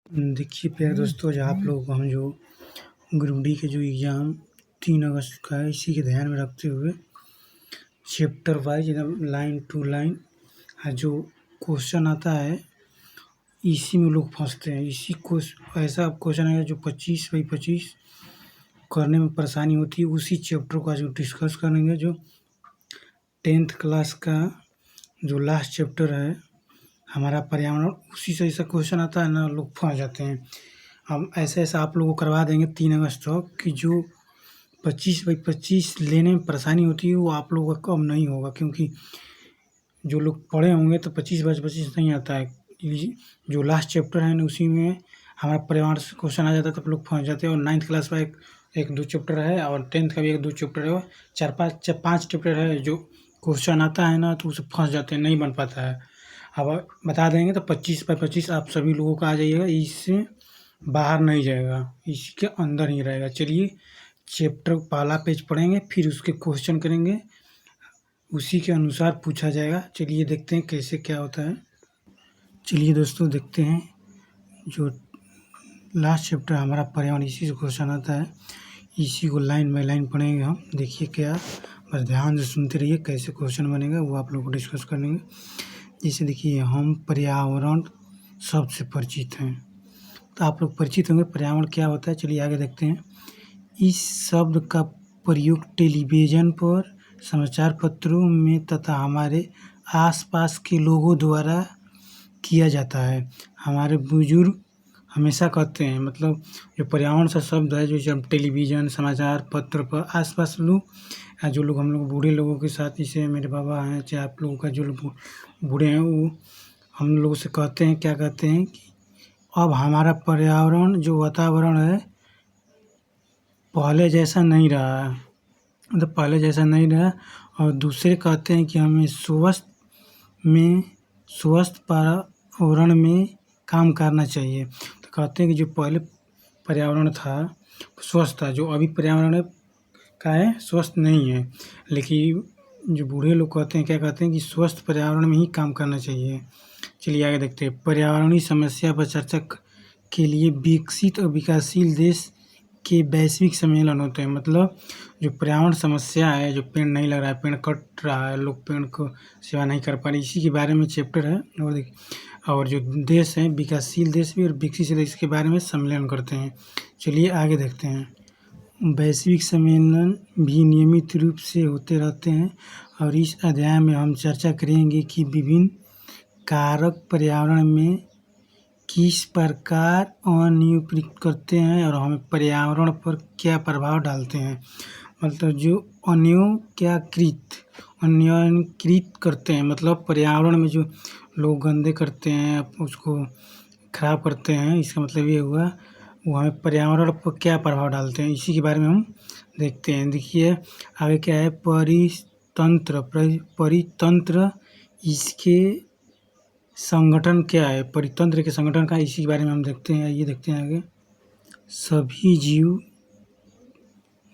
देखिए प्यारे दोस्तों, आज आप लोगों को हम जो ग्रुप डी के जो एग्ज़ाम 3 अगस्त का है, इसी के ध्यान में रखते हुए चैप्टर वाइज एकदम लाइन टू लाइन जो क्वेश्चन आता है इसी में लोग फंसते हैं। इसी ऐसा क्वेश्चन है जो 25/25 करने में परेशानी होती है। उसी चैप्टर को आज डिस्कस करेंगे। जो 10th क्लास का जो लास्ट चैप्टर है हमारा पर्यावरण, उसी से ऐसा क्वेश्चन आता है ना, लोग फंस जाते हैं। हम ऐसा आप लोगों को करवा देंगे 3 अगस्त तक कि जो 25/25 लेने में परेशानी होती है वो आप लोगों का कम नहीं होगा, क्योंकि जो लोग पढ़े होंगे तो 25/25 नहीं आता है। जो लास्ट चैप्टर है ना, उसी में हमारा पर्यावरण से क्वेश्चन आ जाता है, तब लोग फंस जाते हैं। और 9th क्लास का एक दो चैप्टर है और 10th का भी 1-2 चैप्टर है। 4-5 चैप्टर है जो क्वेश्चन आता है ना, तो उसे फंस जाते हैं, नहीं बन पाता है। अब बता देंगे तो 25/25 आप सभी लोगों का आ जाइएगा, इससे बाहर नहीं जाएगा, इसी के अंदर ही रहेगा। चलिए चैप्टर पहला पेज पढ़ेंगे, फिर उसके क्वेश्चन करेंगे, उसी के अनुसार पूछा जाएगा। चलिए देखते हैं कैसे क्या होता है। चलिए दोस्तों देखते हैं, जो लास्ट चैप्टर हमारा पर्यावरण, इसी से क्वेश्चन आता है, इसी को लाइन बाय लाइन पढ़ेंगे हम। देखिए क्या, बस ध्यान से सुनते रहिए, कैसे क्वेश्चन बनेगा वो आप लोग को डिस्कस करेंगे। जैसे देखिए, हम पर्यावरण शब्द से परिचित हैं, तो आप लोग परिचित होंगे पर्यावरण क्या होता है। चलिए आगे देखते हैं। इस शब्द का प्रयोग टेलीविज़न पर, समाचार पत्रों में तथा हमारे आसपास के लोगों द्वारा किया जाता है। हमारे बुजुर्ग हमेशा कहते हैं, मतलब जो पर्यावरण सा शब्द है, जो जब टेलीविज़न समाचार पत्र पर आसपास लोग, जो लोग हम लोग बूढ़े लोगों के साथ, जैसे मेरे बाबा हैं, चाहे आप लोगों का जो लोग बूढ़े हैं, वो हम लोगों से कहते हैं, क्या कहते हैं कि अब हमारा पर्यावरण जो वातावरण है पहले जैसा नहीं रहा है, मतलब पहले जैसा नहीं रहा। और दूसरे कहते हैं कि हमें स्वस्थ पर्यावरण में काम करना चाहिए। तो कहते हैं कि जो पहले पर्यावरण था स्वस्थ था, जो अभी पर्यावरण है का है स्वस्थ नहीं है। लेकिन जो बूढ़े लोग कहते हैं, क्या कहते हैं कि स्वस्थ पर्यावरण में ही काम करना चाहिए। चलिए आगे देखते हैं। पर्यावरणीय समस्या पर चर्चा के लिए विकसित और विकासशील देश के वैश्विक सम्मेलन होते हैं। मतलब जो पर्यावरण समस्या है, जो पेड़ नहीं लग रहा है, पेड़ कट रहा है, लोग पेड़ को सेवा नहीं कर पा रहे, इसी के बारे में चैप्टर है। और जो देश हैं, विकासशील देश भी और विकसित देश के बारे में सम्मेलन करते हैं। चलिए आगे देखते हैं। वैश्विक सम्मेलन भी नियमित रूप से होते रहते हैं, और इस अध्याय में हम चर्चा करेंगे कि विभिन्न कारक पर्यावरण में किस प्रकार अनियंत्रित करते हैं और हमें पर्यावरण पर क्या प्रभाव डालते हैं। मतलब जो अनियंत्रित करते हैं, मतलब पर्यावरण में जो लोग गंदे करते हैं, उसको खराब करते हैं, इसका मतलब ये हुआ वो हमें पर्यावरण पर क्या प्रभाव डालते हैं, इसी के बारे में हम देखते हैं। देखिए आगे क्या है, परितंत्र इसके संगठन क्या है, परितंत्र के संगठन का, इसी के बारे में हम देखते हैं। ये देखते हैं आगे।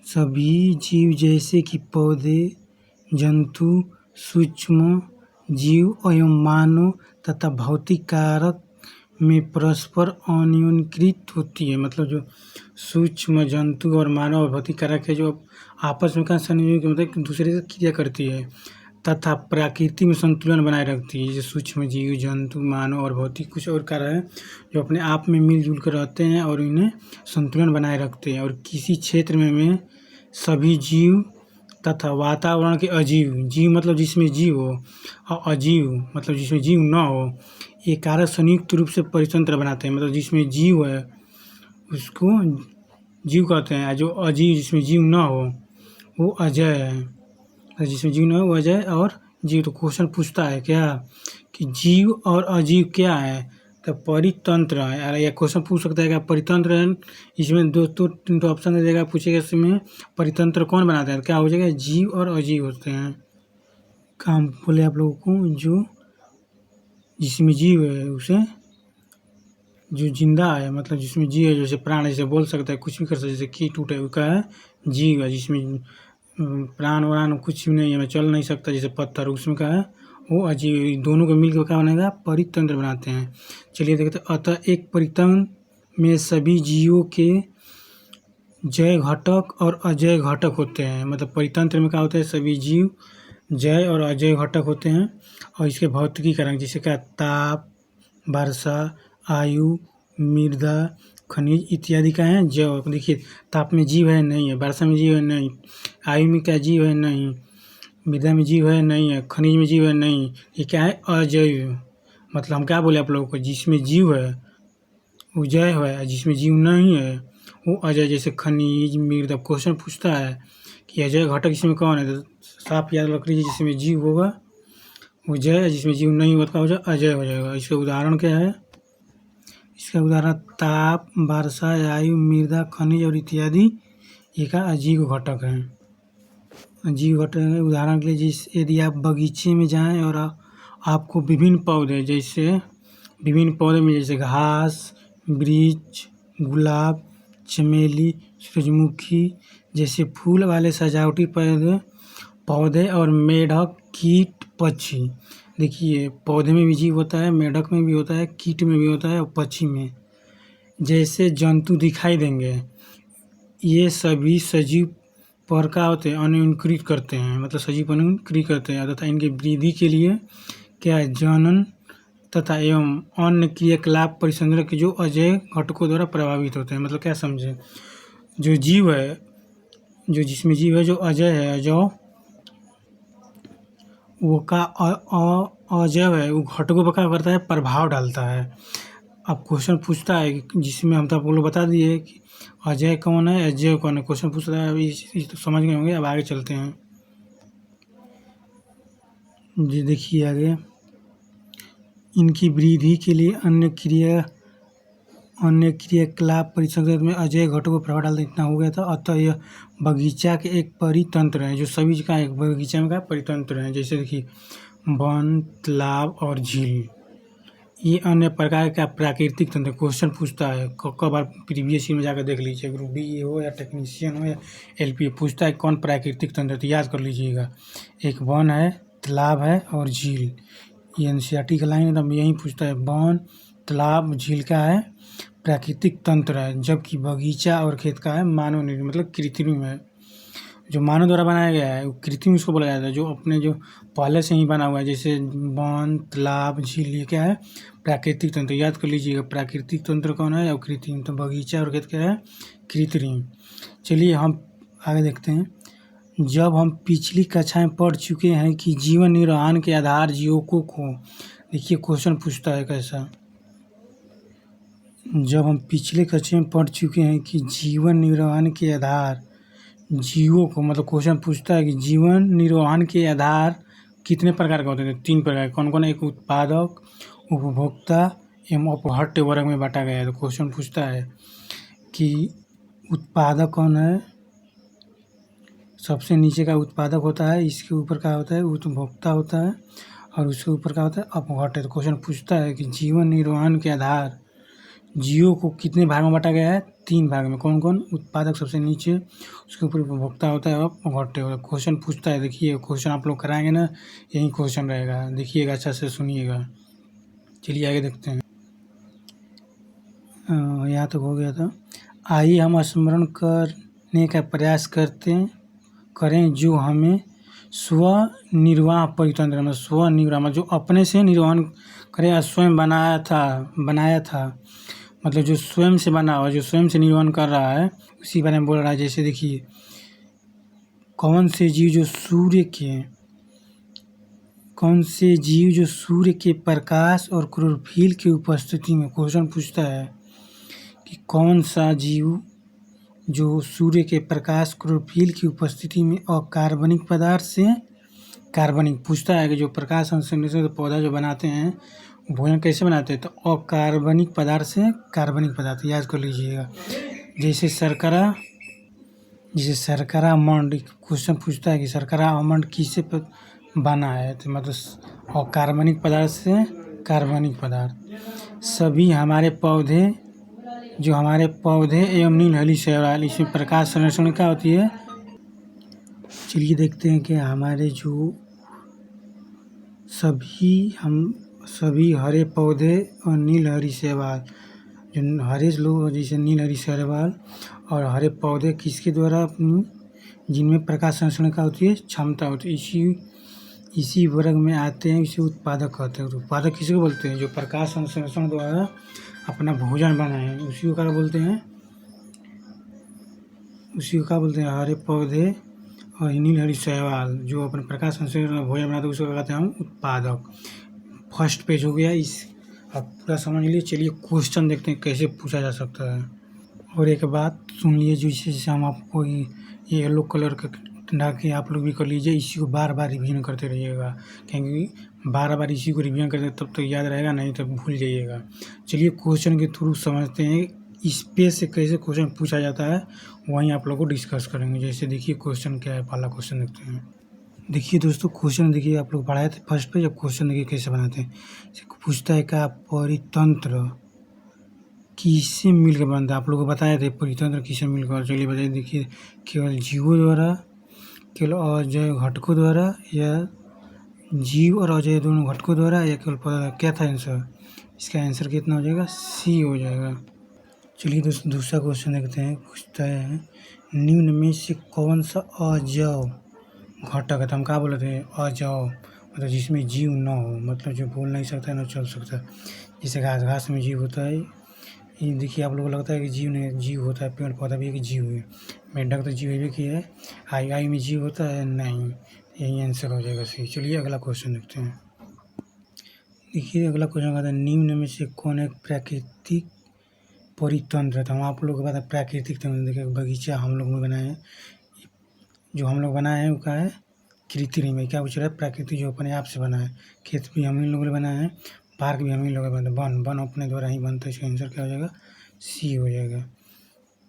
सभी जीव जैसे कि पौधे, जंतु, सूक्ष्म जीव एवं मानव तथा भौतिक कारक में परस्पर अनियंत्रित होती है। मतलब जो सूक्ष्म जंतु और मानव और भौतिक कारक है, जो आपस में संयोजन, मतलब एक दूसरे से क्रिया करती है तथा प्रकृति में संतुलन बनाए रखती है। जैसे सूक्ष्म जीव, जंतु, मानव और भौतिक कुछ और कारक हैं जो अपने आप में मिलजुल कर रहते हैं और इन्हें संतुलन बनाए रखते हैं। और किसी क्षेत्र में सभी जीव तथा वातावरण के अजीव, जीव मतलब जिसमें जीव हो, और अजीव मतलब जिसमें जीव न हो, ये कारक संयुक्त रूप से परितंत्र बनाते हैं। मतलब जिसमें जीव है उसको जीव कहते हैं, जो अजीव जिसमें जीव न हो वो अजय है, जिसमें जीव न हो वो अजय और जीव। तो क्वेश्चन पूछता है क्या कि जीव और अजीव क्या है, तो परितंत्र है। या क्वेश्चन पूछ सकता है क्या परितंत्र है, इसमें 2-3 ऑप्शन दे देगा, पूछेगा इसमें परितंत्र कौन बनाता है, क्या हो जाएगा, जीव और अजीव होते हैं। काम बोले आप लोगों को, जो जिसमें जीव है उसे, जो जिंदा है मतलब जिसमें जीव है, जैसे प्राण, जैसे बोल सकता है, कुछ भी कर सकता है, जैसे कीट उट है उसका है जीव है। जिसमें प्राण वाण कुछ भी नहीं है, मैं चल नहीं सकता, जैसे पत्थर, उसमें का है वो अजीव। दोनों को मिलकर क्या बनेगा, परितंत्र बनाते हैं। चलिए देखते हैं। अतः एक परितंत्र में सभी जीवों के जय घटक और अजय घटक होते हैं। मतलब परितंत्र में क्या होता है, सभी जीव जय और अजय घटक होते हैं। और इसके भौतिकी कारक जैसे क्या, ताप, वर्षा, आयु, मृदा, खनिज इत्यादि का है जय। देखिए ताप में जीव है नहीं है, वर्षा में जीव है नहीं, आयु में क्या जीव है नहीं, मृदा में जीव है नहीं है, खनिज में जीव है नहीं, ये क्या है अजैव। मतलब हम क्या बोले आप लोगों को, जिसमें जीव है वो जय है, जिसमें जीव नहीं है वो अजय। जैसे खनिज, मृदा, क्वेश्चन पूछता है कि अजय घटक इसमें कौन है, तो साफ याद रख लीजिए, जिसमें जीव होगा वो जय है, जिसमें जीव नहीं होता हो जाए अजय हो जाएगा। इसका उदाहरण क्या है, इसका उदाहरण ताप, वर्षा, आयु, मृदा, खनिज और इत्यादि ये का अजीव घटक है। अजीव घटक है उदाहरण के लिए, जिस यदि आप बगीचे में जाएं और आपको विभिन्न पौधे में जैसे घास, वृक्ष, गुलाब, चमेली, सूरजमुखी जैसे फूल वाले सजावटी पौधे और मेढक, कीट, पक्षी। देखिए पौधे में भी जीव होता है, मेढक में भी होता है, कीट में भी होता है और पक्षी में जैसे जंतु दिखाई देंगे। ये सभी सजीव पर क्या होते हैं, अनुकृत करते हैं। मतलब सजीव अनुकृत करते हैं तथा इनकी वृद्धि के लिए क्या है, जनन तथा एवं अन्य क्रियाकलाप परिसंचरण के जो अजय घटकों द्वारा प्रभावित होते हैं। मतलब क्या समझे, जो जीव है, जो जिसमें जीव है जो अजय है, जो वो का अजय है वो घटकों पर क्या करता है, प्रभाव डालता है। अब क्वेश्चन पूछता है जिसमें हम तो आप लोग बता दिए कि अजय कौन है, अजय कौन है। क्वेश्चन पूछता है, अभी तो समझ गए होंगे। अब आगे चलते हैं जी। देखिए आगे, इनकी वृद्धि के लिए अन्य क्रियाकलाप परिसंचरण में अजय घटकों को प्रभाव डालते इतना हो गया था। अतः यह बगीचा के एक परितंत्र है, जो सभी का एक बगीचा में का परितंत्र है। जैसे देखिए वन, तालाब और झील, ये अन्य प्रकार का प्राकृतिक तंत्र। क्वेश्चन पूछता है कब आप प्रीवियस ईयर में जाकर देख लीजिए, ग्रुप डी हो या टेक्नीशियन हो या एलपी, पूछता है कौन प्राकृतिक तंत्र, तो याद कर लीजिएगा, एक वन है, तालाब है और झील। ये एनसीईआरटी का लाइन एकदम यही पूछता है, वन, तालाब, झील का है प्राकृतिक तंत्र है, जबकि बगीचा और खेत का है मानव निर्मित, मतलब कृत्रिम है। जो मानव द्वारा बनाया गया है वो कृत्रिम उसको बोला जाता है, जो अपने जो पहले से ही बना हुआ है, जैसे वन, तालाब, झील, ये क्या है प्राकृतिक तंत्र। याद कर लीजिएगा, प्राकृतिक तंत्र कौन है और कृत्रिम, तो बगीचा और खेत क्या है, कृत्रिम। चलिए हम आगे देखते हैं। जब हम पिछली कक्षा में पढ़ चुके हैं कि जीवन निर्वहन के आधार जीवकों को, देखिए क्वेश्चन पूछता है कैसा, जब हम पिछले कक्षा में पढ़ चुके हैं कि जीवन निर्वहन के आधार जीवों को, मतलब क्वेश्चन पूछता है कि जीवन निर्वहन के आधार कितने प्रकार के होते हैं, 3 प्रकार। कौन कौन है, एक उत्पादक, उपभोक्ता एवं अपभट्ट वर्ग में बांटा गया है। तो क्वेश्चन पूछता है कि उत्पादक कौन है, सबसे नीचे का उत्पादक होता है, इसके ऊपर का होता है उपभोक्ता होता है और उसके ऊपर का होता है अपभट्ट। तो क्वेश्चन पूछता है कि जीवन निर्वहन के आधार जीवों को कितने भाग में बांटा गया है, 3 भाग में। कौन कौन, उत्पादक सबसे नीचे, उसके ऊपर उपभोक्ता होता है और अपभट्ट होता है। क्वेश्चन पूछता है, देखिए क्वेश्चन आप लोग कराएंगे ना, यही क्वेश्चन रहेगा, देखिएगा अच्छा से सुनिएगा। चलिए आगे देखते हैं। यहाँ तक हो गया था। आइए हम स्मरण करने का प्रयास करें जो हमें स्वनिर्वाह परितंत्र में, स्वनिर्वाह मतलब जो अपने से निर्वहन करे, स्वयं बनाया था, मतलब जो स्वयं से बना हुआ, जो स्वयं से निर्वहन कर रहा है, उसी बारे में बोल रहा है। जैसे देखिए कौन से जीव जो सूर्य के प्रकाश और क्लोरोफिल की उपस्थिति में, क्वेश्चन पूछता है कि कौन सा जीव जो सूर्य के प्रकाश, क्लोरोफिल की उपस्थिति में अकार्बनिक पदार्थ से कार्बनिक, पूछता है कि जो प्रकाश संश्लेषण पौधा जो बनाते हैं भोजन कैसे बनाते हैं, तो अकार्बनिक पदार्थ से कार्बनिक पदार्थ। याद कर लीजिएगा, जैसे शर्करा अमंड, क्वेश्चन पूछता है कि शर्करा अमंड किससे बना है, तो मतलब अकार्बनिक पदार्थ से कार्बनिक पदार्थ। सभी हमारे पौधे एवं नीलहरी शैवाल, इसमें प्रकाश संश्लेषण क्या होती है। चलिए देखते हैं कि हमारे जो सभी हरे पौधे और नीलहरी शैवाल जो हरे लोग जैसे नीलहरी शैवाल और हरे पौधे किसके द्वारा अपनी जिनमें प्रकाश संश्लेषण का होती है क्षमता होती है, इसी वर्ग में आते हैं। इसे उत्पादक कहते हैं। उत्पादक किसको बोलते हैं? जो प्रकाश संश्लेषण द्वारा अपना भोजन बनाए उसी को क्या बोलते हैं? उसी को क्या बोलते हैं? हरे पौधे और नीलहरी शैवाल जो अपने प्रकाश संश्लेषण भोजन बनाते हैं उसको कहते हैं हम उत्पादक। फर्स्ट पेज हो गया। इस अब पूरा समझ लीजिए। चलिए क्वेश्चन देखते हैं कैसे पूछा जा सकता है। और एक बात सुन लीजिए, जैसे हम आपको ये येलो कलर का डाके आप लोग भी कर लीजिए। इसी को बार बार रिवीजन करते रहिएगा, क्योंकि बार बार इसी को रिवीजन करते तब तो याद रहेगा, नहीं तो भूल जाइएगा। चलिए क्वेश्चन के थ्रू समझते हैं स्पेस से कैसे क्वेश्चन पूछा जाता है, वहीं आप लोग को डिस्कस करेंगे। जैसे देखिए क्वेश्चन क्या है, पहला क्वेश्चन देखते हैं। देखिए दोस्तों क्वेश्चन देखिए, आप लोग पढ़ाए थे फर्स्ट पे। जब क्वेश्चन देखिए कैसे बनाते हैं, पूछता है क्या परितंत्र किससे मिलकर बनता है। आप लोगों को बताए थे परितंत्र किससे मिलकर। चलिए बताइए। देखिए केवल जीवों द्वारा, केवल अजैव घटकों द्वारा, या जीव और अजैव दोनों घटकों द्वारा, या केवल पौधा। क्या था आंसर? इसका आंसर कितना हो जाएगा? सी हो जाएगा। चलिए दोस्तों दूसरा क्वेश्चन देखते हैं। पूछता है निम्न में से कौन सा अजैव घटक है। तो हम क्या बोले थे? अजैव मतलब जिसमें जीव न हो, मतलब जो बोल नहीं सकता न चल सकता। जैसे घास में जीव होता है। ये देखिए आप लोगों को लगता है कि जीव नहीं, जीव होता है। पेड़ पौधा भी एक जीव है। मेंढक तो जीव भी की है। आई में जीव होता है? नहीं। यही आंसर हो जाएगा सही। चलिए अगला क्वेश्चन देखते हैं। देखिए अगला क्वेश्चन कहता है निम्न में से कौन एक प्राकृतिक परितंत्र है। तो हम आप लोग को पता है प्राकृतिक तंत्र। देखिए बगीचा हम लोग ने बनाए हैं, जो हम लोग बनाए हैं वो क्या है? कृत्रिम है। क्या पूछ रहा है? प्राकृतिक जो अपने आप से बना है। खेत भी हम ही लोगों ने बनाया है, पार्क भी हम ही लोग बनाए। वन अपने द्वारा ही बनता है। इसका आंसर क्या हो जाएगा? सी हो जाएगा।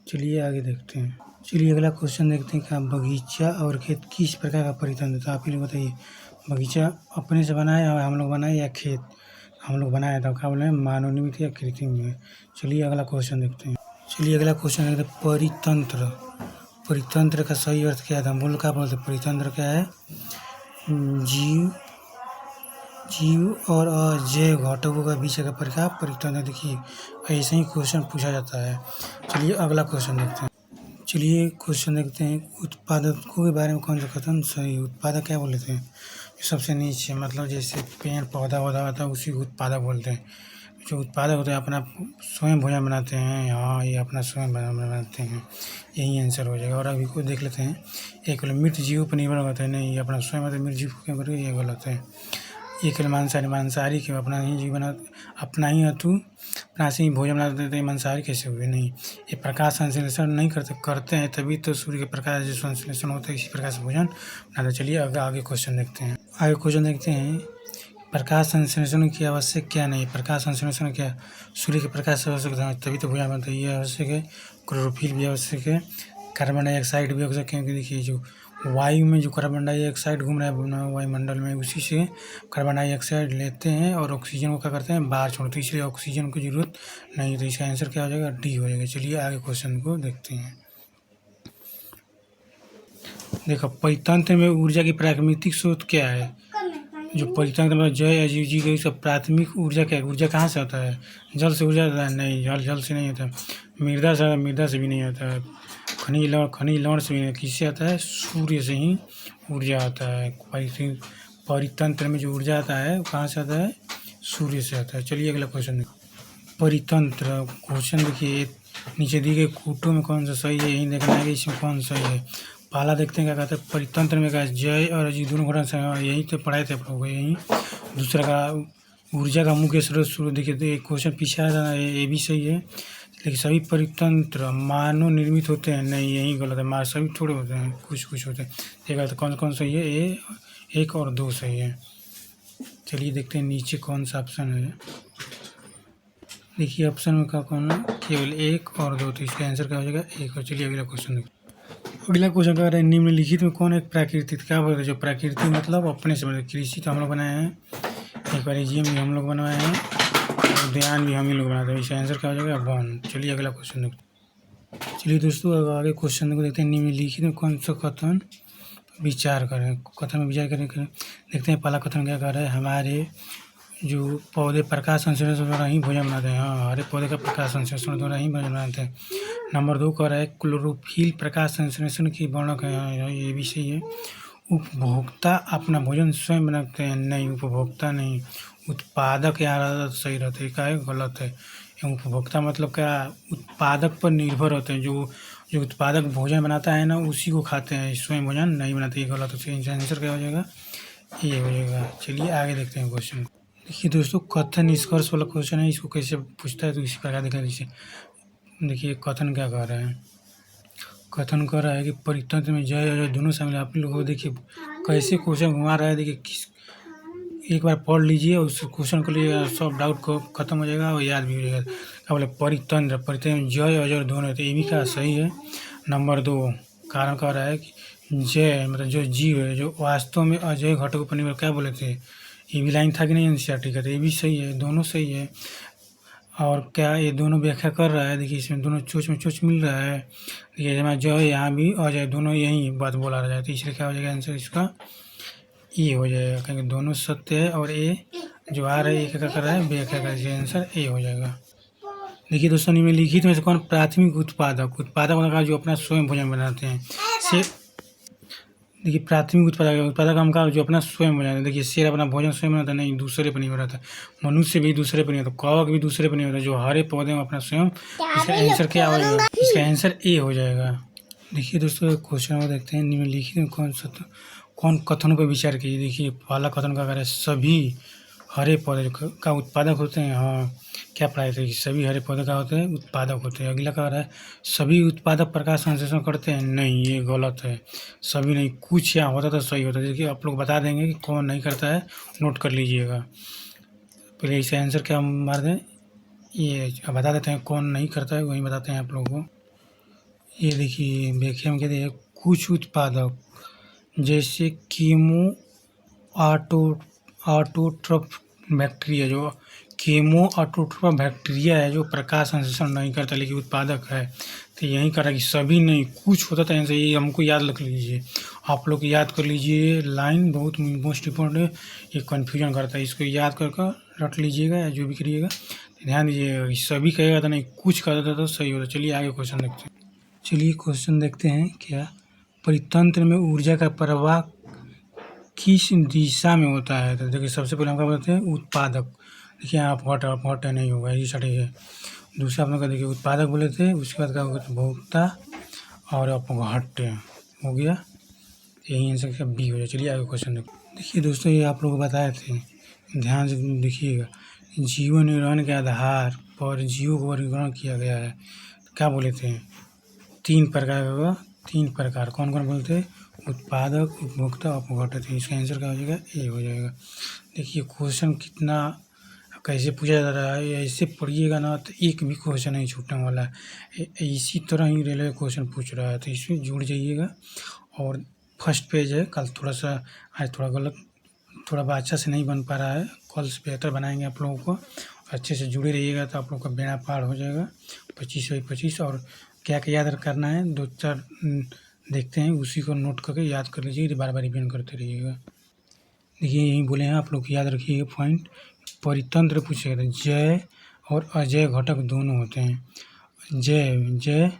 चलिए आगे देखते हैं। चलिए अगला क्वेश्चन देखते हैं। क्या बगीचा और खेत किस प्रकार का परितंत्र था? आप ही लोग बताइए। बगीचा अपने से बनाए और हम लोग बनाए, या खेत हम लोग बनाए था? क्या बोले हैं? मानव निर्मित या कृत्रिम है। चलिए अगला क्वेश्चन देखते हैं। चलिए अगला क्वेश्चन देखते हैं। परितंत्र, परितंत्र का सही अर्थ क्या था? हम बोल क्या बोलते हैं? परितंत्र क्या है? जीव और अजैव घटकों का बीच का प्रकार परितंत्र। देखिए ऐसे ही क्वेश्चन पूछा जाता है। चलिए अगला क्वेश्चन देखते हैं। चलिए क्वेश्चन देखते हैं। उत्पादकों के बारे में कौन सा कथन सही? उत्पादक क्या बोलते हैं? सबसे नीचे, मतलब जैसे पेड़ पौधा होता है उसी को उत्पादक बोलते हैं। जो उत्पादक होते हैं अपना स्वयं भोजन बनाते हैं। हाँ ये अपना स्वयं भोजन बनाते हैं। यही आंसर हो जाएगा। और अभी को देख लेते हैं। एक मृत जीव पर निर्भर होता है। नहीं, ये अपना स्वयं मतलब मृत जीव क्यों करेगा? ये गलत है। ये केवल मांसाहारी क्यों? अपना ही जीवन, अपना ही अतु अपना से ही भोजन बना देते हैं। मांसाहारी कैसे हुए? नहीं, ये प्रकाश संश्लेषण नहीं करते हैं तभी तो सूर्य के प्रकाश जो संश्लेषण होता है इसी प्रकार से भोजन बनाते। चलिए आगे क्वेश्चन देखते हैं। आगे क्वेश्चन देखते हैं। प्रकाश संश्लेषण की आवश्यक क्या नहीं? प्रकाश संश्लेषण क्या? सूर्य के प्रकाश से आवश्यक है तभी तो भोजन बनता है। ये आवश्यक है। क्लोरोफिल भी आवश्यक है। कार्बन डाइऑक्साइड भी आवश्यक है, क्योंकि देखिए जो वायु में जो कार्बन डाइऑक्साइड घूम रहा है वायुमंडल में, उसी से कार्बन डाइऑक्साइड लेते हैं और ऑक्सीजन को क्या करते हैं? बाहर छोड़ते हैं। इसलिए ऑक्सीजन की जरूरत नहीं। तो इसका आंसर क्या हो जाएगा? डी हो जाएगा। चलिए आगे क्वेश्चन को देखते हैं। देखो परितंत्र में ऊर्जा की प्राकृतिक स्रोत क्या है? जो परितंत्र में जय अजीव जी गई सब प्राथमिक ऊर्जा क्या है? ऊर्जा कहाँ से आता है? जल से ऊर्जा आता है? नहीं, जल से नहीं आता। मृदा से भी नहीं आता है। खनिज लवण से भी नहीं। किससे आता है? सूर्य से ही ऊर्जा आता है। परितंत्र में जो ऊर्जा आता है वो कहाँ से आता है? सूर्य से आता है। चलिए अगला क्वेश्चन देखिए। परितंत्र क्वेश्चन देखिए नीचे दी गई कूटों में कौन सा सही है? यही देखना है कि इसमें कौन सही है। पहला देखते हैं क्या कहते हैं। परितंत्र में क्या जय और अजीव दोनों घटक से, यही तो पढ़ाए थे आप लोग। यही दूसरा का ऊर्जा का मुख्य स्रोत सूर्य। देखिए क्वेश्चन पीछे आया था, ये भी सही है। लेकिन सभी परितंत्र मानव निर्मित होते हैं? नहीं, यही गलत है। सभी थोड़े होते हैं, कुछ होते हैं। ये गलत। कौन सही है? ये 1 और 2 सही है। चलिए देखते हैं नीचे कौन सा ऑप्शन है। देखिए ऑप्शन में क्या कौन है? केवल 1 और 2। तो इसका आंसर क्या हो जाएगा? 1। और चलिए अगला क्वेश्चन देखिए। अगला क्वेश्चन कह रहा है निम्नलिखित में कौन एक प्राकृतिक? क्या बोलते हैं? जो प्राकृतिक मतलब अपने से, मतलब कृषि तो हम लोग बनाए हैं, इक्वेरियम भी हम लोग बनवाए हैं, उद्यान भी हम ही लोग बनाते हैं। इसका आंसर क्या हो जाएगा? 1। चलिए अगला क्वेश्चन देखते। चलिए दोस्तों आगे क्वेश्चन को देखते हैं। निम्नलिखित में कौन सा कथन विचार करें? कथन में विचार करें देखते हैं। पहला कथन क्या कर रहा है? हमारे जो पौधे प्रकाश संश्लेषण द्वारा ही भोजन बनाते हैं। हाँ, हरे पौधे का प्रकाश संश्लेषण द्वारा ही भोजन बनाते हैं। नंबर 2 कह रहा है क्लोरोफिल प्रकाश संश्लेषण की वर्णक है। हाँ, ये भी सही है। उपभोक्ता अपना भोजन स्वयं बनाते हैं, नहीं उपभोक्ता नहीं, उत्पादक यहाँ सही रहता है, क्या है गलत है। उपभोक्ता मतलब क्या, उत्पादक पर निर्भर होते हैं, जो उत्पादक भोजन बनाता है ना उसी को खाते हैं, स्वयं भोजन नहीं बनाते, ये गलत है। इसका आंसर क्या हो जाएगा, ये हो जाएगा। चलिए आगे देखते हैं क्वेश्चन को। देखिए दोस्तों, कथन निष्कर्ष वाला क्वेश्चन है, इसको कैसे पूछता है तो इसी प्रकार देखा जैसे। देखिए कथन क्या कह रहा है, कथन कर रहा है कि परितंत्र में जय अजय दोनों शामिल है। आप लोगों को देखिए कैसे क्वेश्चन घुमा रहा है, देखिए किस एक बार पढ़ लीजिए और उस क्वेश्चन को लिए सब डाउट को खत्म हो जाएगा और याद भी हो जाएगा। क्या बोले, परितंत्र, परितंत्र में जय अजय दोनों होते हैं, ये भी क्या सही है। नंबर 2 कारण कह रहा है कि जय मतलब जो जीव है, जो वास्तव में अजय घटक पर निर्भर, क्या बोले थे, ये भी लाइन था कि नहीं एनसीईआरटी का, तो ये भी सही है, दोनों सही है। और क्या ये दोनों व्याख्या कर रहा है, देखिए इसमें दोनों चोच में चोच मिल रहा है। देखिए जहाँ जो है यहाँ भी अजय, दोनों यही बात बोला रहा है, तो इसलिए क्या हो जाएगा आंसर इसका ये हो जाएगा, क्योंकि दोनों सत्य है और ये जो आ रहा है ये क्या कर रहा है, व्याख्या कर, इसका आंसर ए हो जाएगा। देखिए दोस्तों, निम्नलिखित में से कौन प्राथमिक उत्पादक, उत्पादक का जो अपना स्वयं भोजन बनाते हैं से, देखिए प्राथमिक उत्पादक हम का जो अपना स्वयं बनाते हैं। देखिए शेर अपना भोजन स्वयं बनाता है, नहीं दूसरे पर नहीं बनाता, मनुष्य भी दूसरे पर नहीं होता, कौवा भी दूसरे पर नहीं होता, जो हरे पौधे में अपना स्वयं, इसका आंसर क्या हो जाएगा, इसका आंसर ए हो जाएगा। देखिए दोस्तों क्वेश्चन को देखते हैं, निम्नलिखित में कौन कथनों पर विचार कीजिए। देखिए पहला कथन का कर है सभी हरे पौधे का उत्पादक होते हैं। हाँ, क्या पढ़ाए थे कि सभी हरे पौधे का होते हैं, उत्पादक होते हैं। अगला कह रहा है सभी उत्पादक प्रकाश संश्लेषण करते हैं, नहीं ये गलत है, सभी नहीं, कुछ यहाँ होता तो सही होता। देखिए आप लोग बता देंगे कि कौन नहीं करता है, नोट कर लीजिएगा। पहले इसका आंसर क्या मार दें, ये बता देते हैं कौन नहीं करता है, वही बताते हैं आप लोगों को। ये देखिए व्याख्या में कहते हैं कुछ उत्पादक जैसे कीमो ऑटोट्रॉफ बैक्टीरिया, जो कीमो ऑटोट्रॉफ बैक्टीरिया है जो प्रकाश संश्लेषण नहीं करता लेकिन उत्पादक है, तो यही करा कि सभी नहीं, कुछ होता था ऐसे, ये हमको याद रख लीजिए, आप लोग याद कर लीजिए, लाइन बहुत मोस्ट इम्पोर्टेंट है, ये कन्फ्यूजन करता है, इसको याद कर रख लीजिएगा या जो भी करिएगा ध्यान दीजिएगा, सभी कहेगा तो नहीं, कुछ कहता था तो सही होता। चलिए आगे क्वेश्चन देखते हैं। चलिए क्वेश्चन देखते हैं क्या, परितंत्र में ऊर्जा का प्रवाह किस दिशा में होता है। तो देखिए सबसे पहले हम क्या बोलते हैं, उत्पादक, देखिए आप हट नहीं होगा, ये सही है। दूसरा आप लोग का देखिए उत्पादक बोले थे, उसके बाद क्या होगा उपभोक्ता और अपघट्य हो गया, यही आंसर क्या बी हो जाए। चलिए आगे क्वेश्चन देखिए दोस्तों, ये आप लोग बताए थे, ध्यान से देखिएगा, जीवन निर्वहन के आधार पर जीवों को वर्गीकरण किया गया है, क्या बोले थे, 3 प्रकार का, 3 प्रकार कौन कौन बोलते हैं, उत्पादक, उपभोक्ता, अपघट्य, तो इसका आंसर क्या हो जाएगा, ए हो जाएगा। देखिए क्वेश्चन कितना कैसे पूछा जा रहा है, ऐसे पढ़िएगा ना तो एक भी क्वेश्चन नहीं छूटने वाला है, इसी तरह ही रेलवे क्वेश्चन पूछ रहा है, तो इसमें जुड़ जाइएगा। और फर्स्ट पेज है, कल थोड़ा सा आज थोड़ा गलत, थोड़ा अच्छा से नहीं बन पा रहा है, कल से बेहतर बनाएंगे आप लोगों को, अच्छे से जुड़े रहिएगा तो आप लोग का बेड़ा पार हो जाएगा। 25/25 और क्या क्या याद करना है, 2-4 देखते हैं, उसी को नोट करके याद कर लीजिए, बार बार रिवीजन करते रहिएगा। देखिए यही बोले हैं, आप लोग याद रखिएगा पॉइंट। परितंत्र पूछेगा तो जय और अजय घटक दोनों होते हैं। जय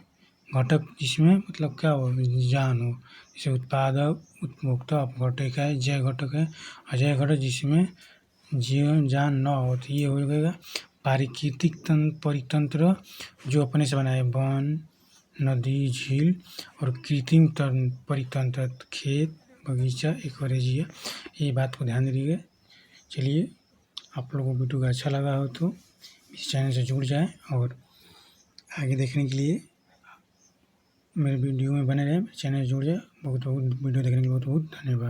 घटक जिसमें मतलब क्या हो, जान हो, जैसे उत्पादक, उपभोक्ता, अपघट्य का है, जय घटक है। अजय घटक जिसमें जीवन जान न हो, तो ये हो गएगा पारिस्थितिक परितंत्र, जो अपने से बनाए, वन, नदी, झील, और कृत्रिम परितंत्र, खेत, बगीचा, एक्वेरियम, ये बात को ध्यान दीजिए। चलिए आप लोगों को वीडियो अच्छा लगा हो तो इस चैनल से जुड़ जाएं और आगे देखने के लिए मेरे वीडियो में बने रहें, चैनल से जुड़ जाए। बहुत वीडियो देखने के लिए बहुत धन्यवाद।